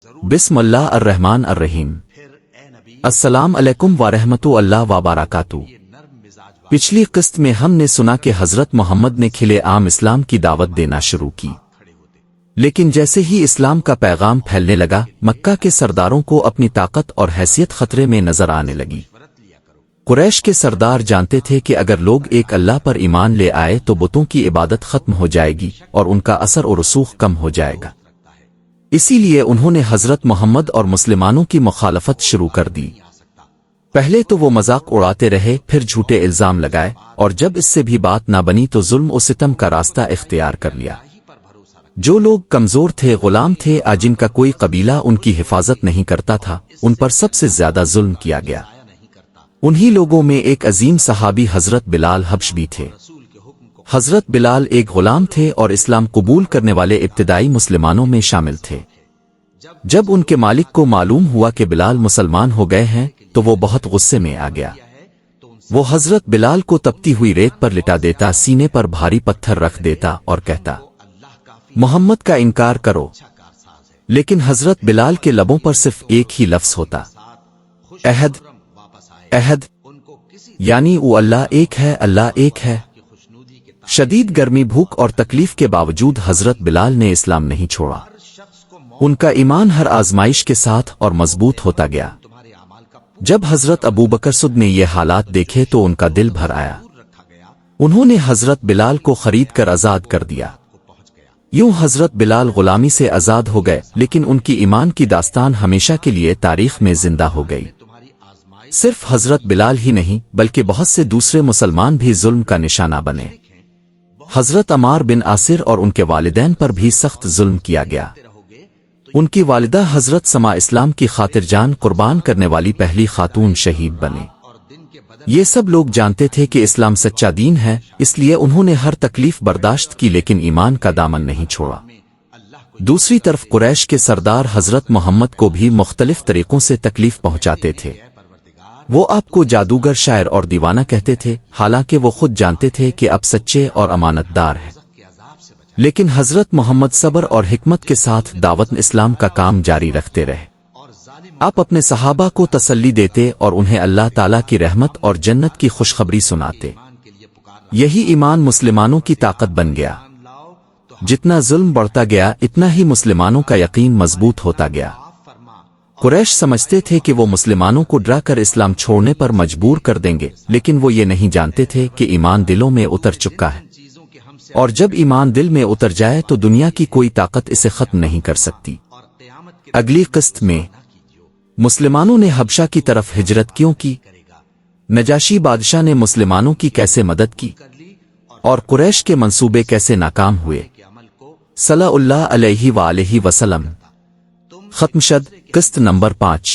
بسم اللہ الرحمن الرحیم۔ السلام علیکم ورحمۃ اللہ وبرکاتہ۔ پچھلی قسط میں ہم نے سنا کہ حضرت محمد نے کھلے عام اسلام کی دعوت دینا شروع کی، لیکن جیسے ہی اسلام کا پیغام پھیلنے لگا، مکہ کے سرداروں کو اپنی طاقت اور حیثیت خطرے میں نظر آنے لگی۔ قریش کے سردار جانتے تھے کہ اگر لوگ ایک اللہ پر ایمان لے آئے تو بتوں کی عبادت ختم ہو جائے گی اور ان کا اثر و رسوخ کم ہو جائے گا۔ اسی لیے انہوں نے حضرت محمد اور مسلمانوں کی مخالفت شروع کر دی۔ پہلے تو وہ مذاق اڑاتے رہے، پھر جھوٹے الزام لگائے، اور جب اس سے بھی بات نہ بنی تو ظلم و ستم کا راستہ اختیار کر لیا۔ جو لوگ کمزور تھے، غلام تھے، جن کا کوئی قبیلہ ان کی حفاظت نہیں کرتا تھا، ان پر سب سے زیادہ ظلم کیا گیا۔ انہی لوگوں میں ایک عظیم صحابی حضرت بلال حبش بھی تھے۔ حضرت بلال ایک غلام تھے اور اسلام قبول کرنے والے ابتدائی مسلمانوں میں شامل تھے۔ جب ان کے مالک کو معلوم ہوا کہ بلال مسلمان ہو گئے ہیں تو وہ بہت غصے میں آ گیا۔ وہ حضرت بلال کو تپتی ہوئی ریت پر لٹا دیتا، سینے پر بھاری پتھر رکھ دیتا اور کہتا، محمد کا انکار کرو۔ لیکن حضرت بلال کے لبوں پر صرف ایک ہی لفظ ہوتا، عہد عہد، یعنی وہ اللہ ایک ہے، اللہ ایک ہے۔ شدید گرمی، بھوک اور تکلیف کے باوجود حضرت بلال نے اسلام نہیں چھوڑا۔ ان کا ایمان ہر آزمائش کے ساتھ اور مضبوط ہوتا گیا۔ جب حضرت ابوبکر صدیق نے یہ حالات دیکھے تو ان کا دل بھر آیا۔ انہوں نے حضرت بلال کو خرید کر آزاد کر دیا۔ یوں حضرت بلال غلامی سے آزاد ہو گئے، لیکن ان کی ایمان کی داستان ہمیشہ کے لیے تاریخ میں زندہ ہو گئی۔ صرف حضرت بلال ہی نہیں بلکہ بہت سے دوسرے مسلمان بھی ظلم کا نشانہ بنے۔ حضرت عمار بن عاصر اور ان کے والدین پر بھی سخت ظلم کیا گیا۔ ان کی والدہ حضرت سما اسلام کی خاطر جان قربان کرنے والی پہلی خاتون شہید بنے۔ یہ سب لوگ جانتے تھے کہ اسلام سچا دین ہے، اس لیے انہوں نے ہر تکلیف برداشت کی لیکن ایمان کا دامن نہیں چھوڑا۔ دوسری طرف قریش کے سردار حضرت محمد کو بھی مختلف طریقوں سے تکلیف پہنچاتے تھے۔ وہ آپ کو جادوگر، شاعر اور دیوانہ کہتے تھے، حالانکہ وہ خود جانتے تھے کہ آپ سچے اور امانت دار ہیں۔ لیکن حضرت محمد صبر اور حکمت کے ساتھ دعوت اسلام کا کام جاری رکھتے رہے۔ آپ اپنے صحابہ کو تسلی دیتے اور انہیں اللہ تعالیٰ کی رحمت اور جنت کی خوشخبری سناتے۔ یہی ایمان مسلمانوں کی طاقت بن گیا۔ جتنا ظلم بڑھتا گیا اتنا ہی مسلمانوں کا یقین مضبوط ہوتا گیا۔ قریش سمجھتے تھے کہ وہ مسلمانوں کو ڈرا کر اسلام چھوڑنے پر مجبور کر دیں گے، لیکن وہ یہ نہیں جانتے تھے کہ ایمان دلوں میں اتر چکا ہے، اور جب ایمان دل میں اتر جائے تو دنیا کی کوئی طاقت اسے ختم نہیں کر سکتی۔ اگلی قسط میں مسلمانوں نے حبشہ کی طرف ہجرت کیوں کی، نجاشی بادشاہ نے مسلمانوں کی کیسے مدد کی، اور قریش کے منصوبے کیسے ناکام ہوئے۔ صلی اللہ علیہ وآلہ وسلم۔ ختم شد قسط نمبر 5۔